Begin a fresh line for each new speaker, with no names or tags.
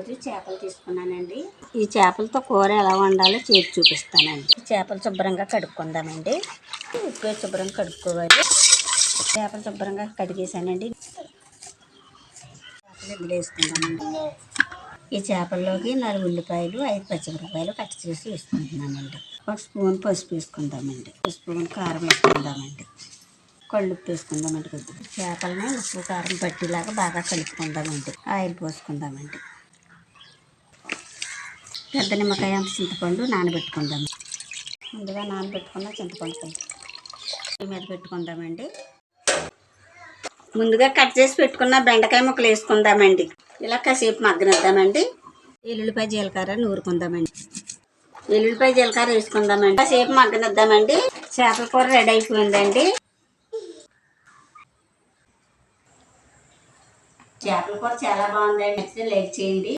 ఈరోజు చేపలు తీసుకున్నానండి. ఈ చేపలతో కూర ఎలా వండాలో చేసి చూపిస్తానండి. చేపలు శుభ్రంగా కడుక్కుందామండి. ఉప్పు శుభ్రంగా కడుక్కోవాలి. చేపలు శుభ్రంగా కడిగేసానండి. చేపలు ఇందులో వేసుకుందామండి. ఈ చేపల్లోకి 4 ఉల్లిపాయలు 5 పచ్చిమిరపకాయలు కట్ చేసి వేసుకుంటున్నానండి. 1 స్పూన్ పసుపు వేసుకుందామండి. 1 స్పూన్ కారం వేసుకుందామండి. కళ్ళుప్పు వేసుకుందామండి. కొద్దిగా చేపలని ఉప్పు కారం పట్టేలాగా బాగా కలుపుకుందామండి. ఆయిల్ పోసుకుందామండి. పెద్ద నిమ్మకాయ అంత చింతపండు నానబెట్టుకుందాం. ముందుగా నానబెట్టుకున్న చింతపండు మీద పెట్టుకుందామండి. ముందుగా కట్ చేసి పెట్టుకున్న బెండకాయ ముక్కలు వేసుకుందామండి. ఇలా కాసేపు మగ్గనిద్దామండి. ఎల్లుల్లిపాయ జీలకర్ర నూరుకుందామండి. ఎల్లుల్లిపాయ జీలకర్ర వేసుకుందామండి. కాసేపు మగ్గనిద్దామండి. చేపల కూర రెడీ అయిపోయిందండి. చేపల కూర చాలా బాగుందండి. నచ్చితే లైక్ చేయండి.